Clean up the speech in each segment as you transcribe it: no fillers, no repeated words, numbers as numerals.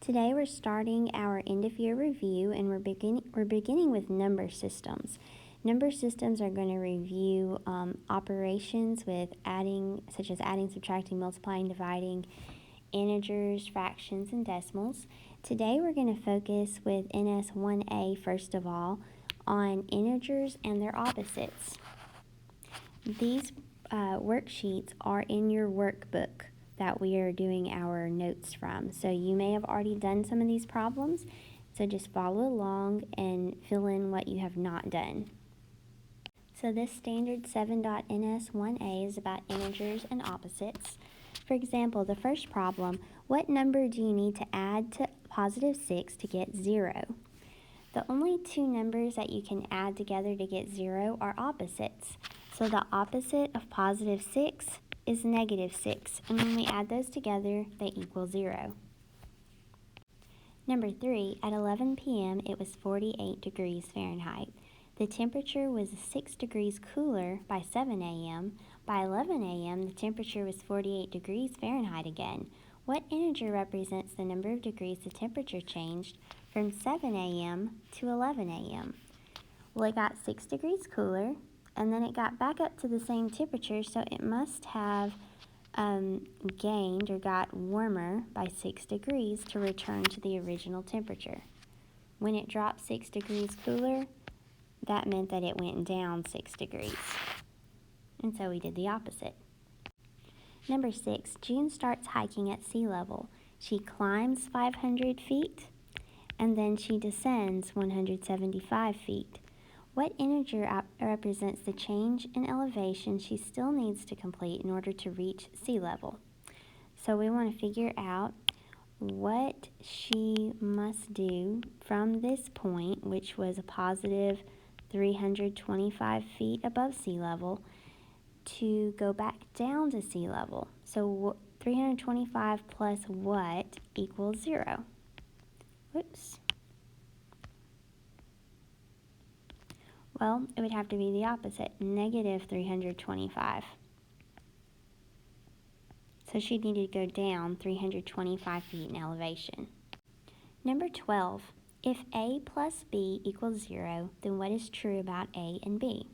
Today we're starting our end-of-year review, and we're beginning with number systems. Number systems are going to review operations with such as adding, subtracting, multiplying, dividing, integers, fractions, and decimals. Today we're going to focus with NS1A first of all on integers and their opposites. These worksheets are in your workbook that we are doing our notes from. So you may have already done some of these problems, so just follow along and fill in what you have not done. So this standard 7.NS.1a is about integers and opposites. For example, the first problem, what number do you need to add to positive 6 to get 0? The only two numbers that you can add together to get 0 are opposites. So the opposite of positive 6 is negative 6, and when we add those together, they equal 0. Number 3, at 11 p.m. it was 48 degrees Fahrenheit. The temperature was 6 degrees cooler by 7 a.m. By 11 a.m. the temperature was 48 degrees Fahrenheit again. What integer represents the number of degrees the temperature changed from 7 a.m. to 11 a.m.? Well, it got 6 degrees cooler, and then it got back up to the same temperature, so it must have gained or got warmer by 6 degrees to return to the original temperature. When it dropped 6 degrees cooler, that meant that it went down 6 degrees. And so we did the opposite. Number 6, June starts hiking at sea level. She climbs 500 feet, and then she descends 175 feet. What integer represents the change in elevation she still needs to complete in order to reach sea level? So we want to figure out what she must do from this point, which was a positive 325 feet above sea level, to go back down to sea level. So 325 plus what equals 0? Whoops. Well, it would have to be the opposite, negative 325. So she needed to go down 325 feet in elevation. Number 12, if A plus B equals 0, then what is true about A and B?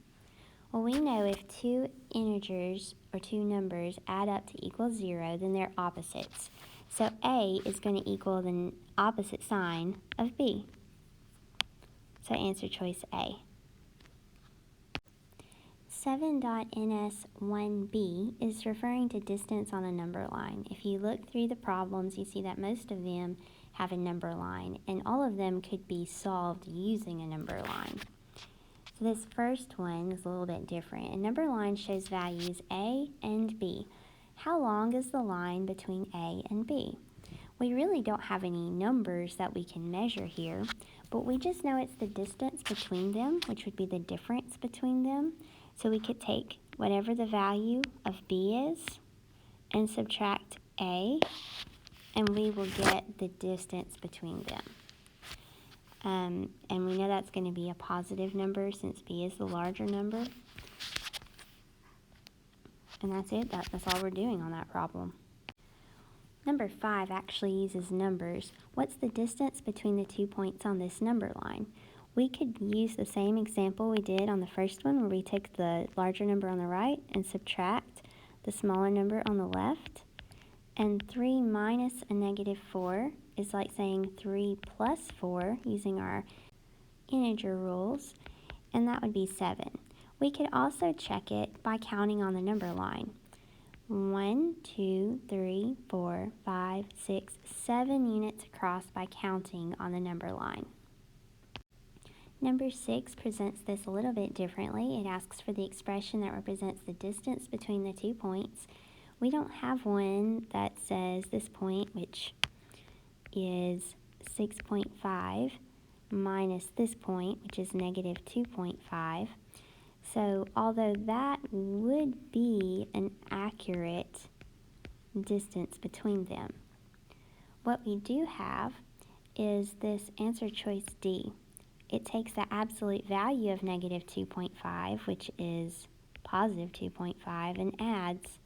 Well, we know if two integers or two numbers add up to equal 0, then they're opposites. So A is going to equal the opposite sign of B. So answer choice A. 7.NS.1b is referring to distance on a number line. If you look through the problems, you see that most of them have a number line, and all of them could be solved using a number line. So this first one is a little bit different. A number line shows values A and B. How long is the line between A and B? We really don't have any numbers that we can measure here, but we just know it's the distance between them, which would be the difference between them. So we could take whatever the value of B is and subtract A, and we will get the distance between them. And we know that's going to be a positive number since B is the larger number. And that's it. That's all we're doing on that problem. Number 5 actually uses numbers. What's the distance between the 2 points on this number line? We could use the same example we did on the first one, where we take the larger number on the right and subtract the smaller number on the left. And 3 minus a negative 4 is like saying 3 plus 4 using our integer rules, and that would be 7. We could also check it by counting on the number line. 1, 2, 3, 4, 5, 6, 7 units across by counting on the number line. Number 6 presents this a little bit differently. It asks for the expression that represents the distance between the 2 points. We don't have one that says this point, which is 6.5, minus this point, which is negative 2.5. So although that would be an accurate distance between them, what we do have is this answer choice D. It takes the absolute value of negative 2.5, which is positive 2.5, and adds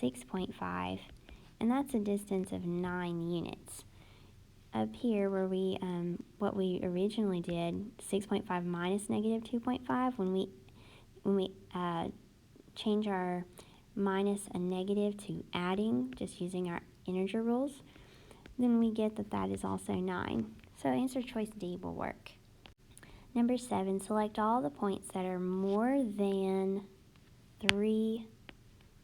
6.5, and that's a distance of 9 units. up here where we, what we originally did, 6.5 minus negative 2.5, when we change our minus a negative to adding, just using our integer rules, then we get that that is also 9. So answer choice D will work. Number 7, select all the points that are more than 3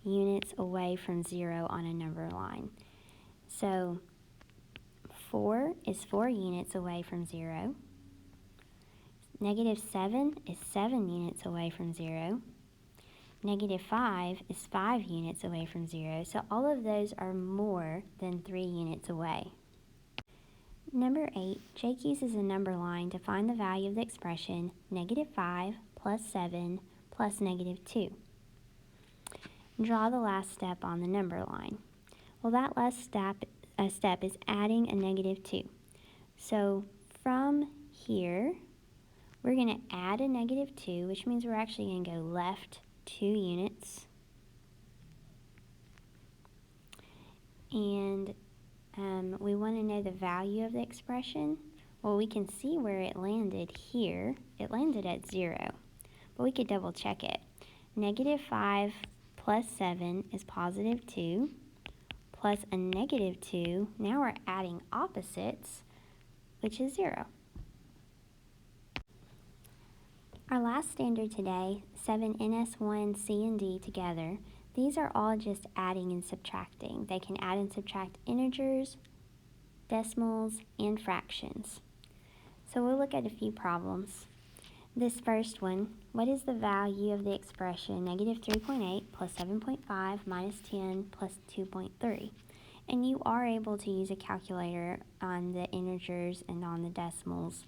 units away from 0 on a number line. So 4 is 4 units away from 0. Negative 7 is 7 units away from 0. Negative 5 is 5 units away from 0. So all of those are more than 3 units away. Number 8, Jake uses a number line to find the value of the expression negative 5 plus 7 plus negative 2. Draw the last step on the number line. Well, that last step is adding a negative 2. So from here, we're going to add a negative 2, which means we're actually going to go left 2 units. And we want to know the value of the expression. Well, we can see where it landed here. It landed at 0, but we could double check it. Negative 5 plus 7 is positive 2, plus a negative 2. Now we're adding opposites, which is 0. Our last standard today, 7.NS.1, C and D together, these are all just adding and subtracting. They can add and subtract integers, decimals, and fractions. So we'll look at a few problems. This first one, what is the value of the expression negative 3.8 plus 7.5 minus 10 plus 2.3? And you are able to use a calculator on the integers and on the decimals.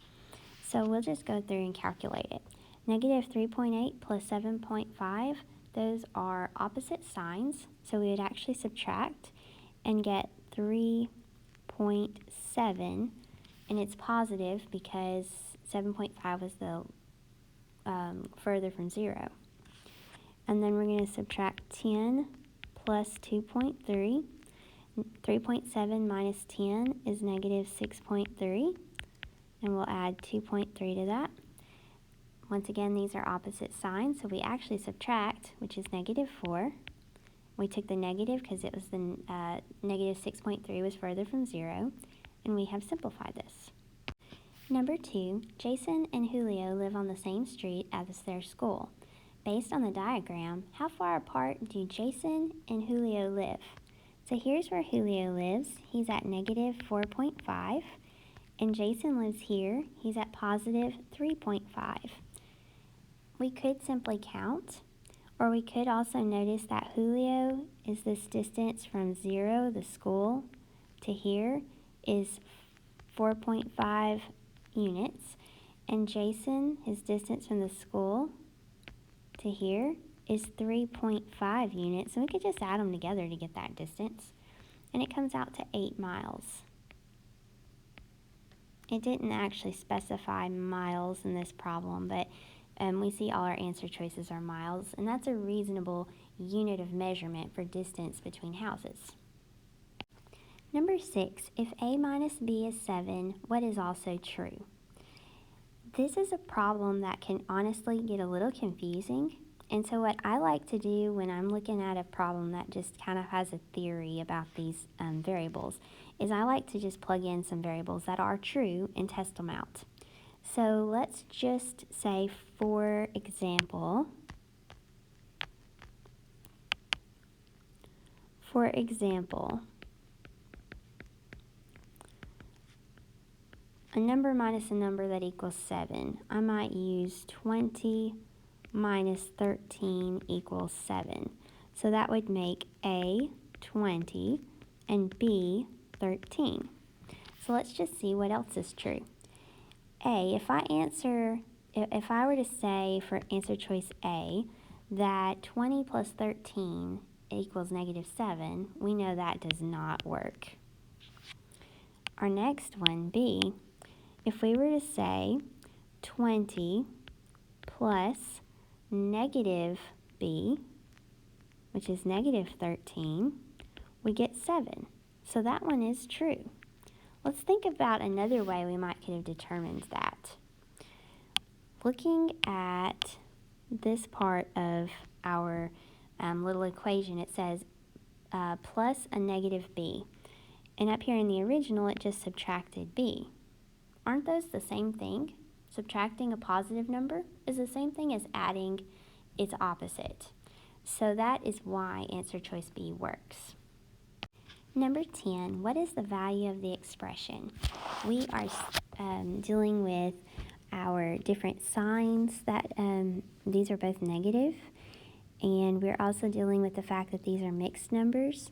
So we'll just go through and calculate it. Negative 3.8 plus 7.5, those are opposite signs, so we would actually subtract and get 3.7, and it's positive because 7.5 was the further from 0. And then we're going to subtract 10 plus 2.3. 3.7 minus 10 is negative 6.3, and we'll add 2.3 to that. Once again, these are opposite signs, so we actually subtract, which is negative 4. We took the negative because it was the negative 6.3 was further from 0, and we have simplified this. Number 2, Jason and Julio live on the same street as their school. Based on the diagram, how far apart do Jason and Julio live? So here's where Julio lives. He's at negative 4.5, and Jason lives here. He's at positive 3.5. We could simply count, or we could also notice that Julio is this distance from 0, the school, to here is 4.5 units, and Jason, his distance from the school to here is 3.5 units, and we could just add them together to get that distance, and it comes out to 8 miles. It didn't actually specify miles in this problem, but we see all our answer choices are miles, and that's a reasonable unit of measurement for distance between houses. Number 6, if A minus B is 7, what is also true? This is a problem that can honestly get a little confusing, and so what I like to do when I'm looking at a problem that just kind of has a theory about these variables is I like to just plug in some variables that are true and test them out. So let's just say, for example, a number minus a number that equals 7. I might use 20 minus 13 equals 7. So that would make A 20 and B 13. So let's just see what else is true. A, if I were to say for answer choice A that 20 plus 13 equals negative 7, we know that does not work. Our next one, B, if we were to say 20 plus negative B, which is negative 13, we get 7. So that one is true. Let's think about another way we might could have determined that. Looking at this part of our little equation, it says plus a negative b. And up here in the original, it just subtracted b. Aren't those the same thing? Subtracting a positive number is the same thing as adding its opposite. So that is why answer choice B works. Number 10, what is the value of the expression? We are dealing with our different signs that these are both negative, and we're also dealing with the fact that these are mixed numbers.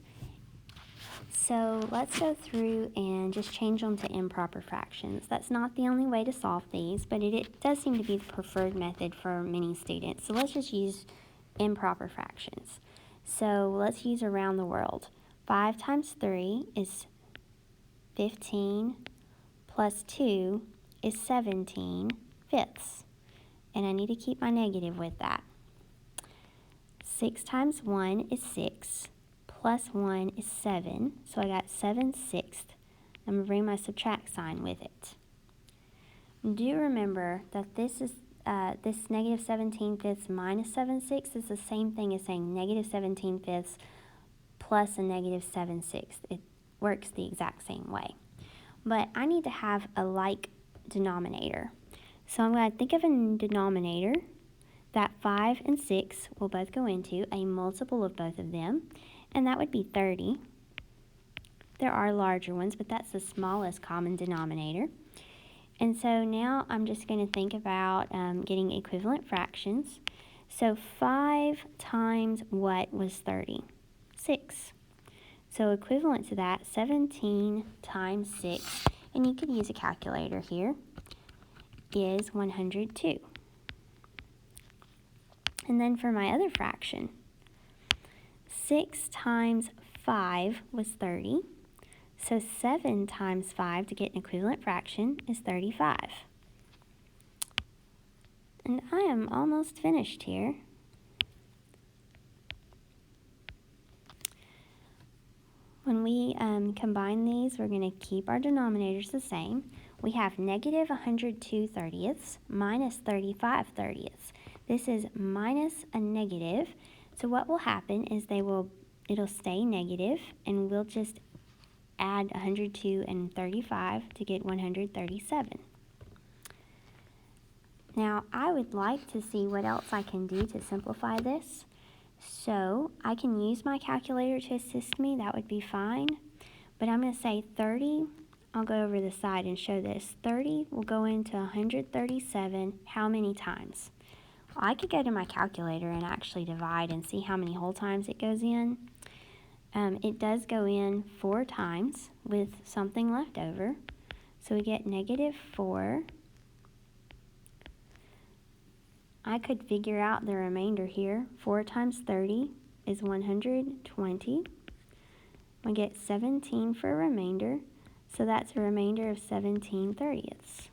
So let's go through and just change them to improper fractions. That's not the only way to solve these, but it does seem to be the preferred method for many students. So let's just use improper fractions. So let's use around the world. 5 times 3 is 15 plus 2 is 17 fifths. And I need to keep my negative with that. 6 times 1 is 6. Plus 1 is 7, so I got 7/6. I'm going to bring my subtract sign with it. Do remember that this is this negative 17 fifths minus 7/6 is the same thing as saying negative 17 fifths plus a negative 7/6. It works the exact same way. But I need to have a like denominator. So I'm going to think of a denominator that 5 and 6 will both go into, a multiple of both of them. And that would be 30. There are larger ones, but that's the smallest common denominator. And so now I'm just going to think about getting equivalent fractions. So 5 times what was 30? 6. So equivalent to that, 17 times 6, and you could use a calculator here, is 102. And then for my other fraction, 6 times 5 was 30, so 7 times 5 to get an equivalent fraction is 35. And I am almost finished here. When we combine these, we're going to keep our denominators the same. We have negative 102 thirtieths minus 35 thirtieths. This is minus a negative. So what will happen is it'll stay negative, and we'll just add 102 and 35 to get 137. Now, I would like to see what else I can do to simplify this. So I can use my calculator to assist me. That would be fine. But I'm going to say 30. I'll go over the side and show this. 30 will go into 137 how many times? I could go to my calculator and actually divide and see how many whole times it goes in. It does go in 4 times with something left over. So we get negative 4. I could figure out the remainder here. 4 times 30 is 120. We get 17 for a remainder. So that's a remainder of 17 thirtieths.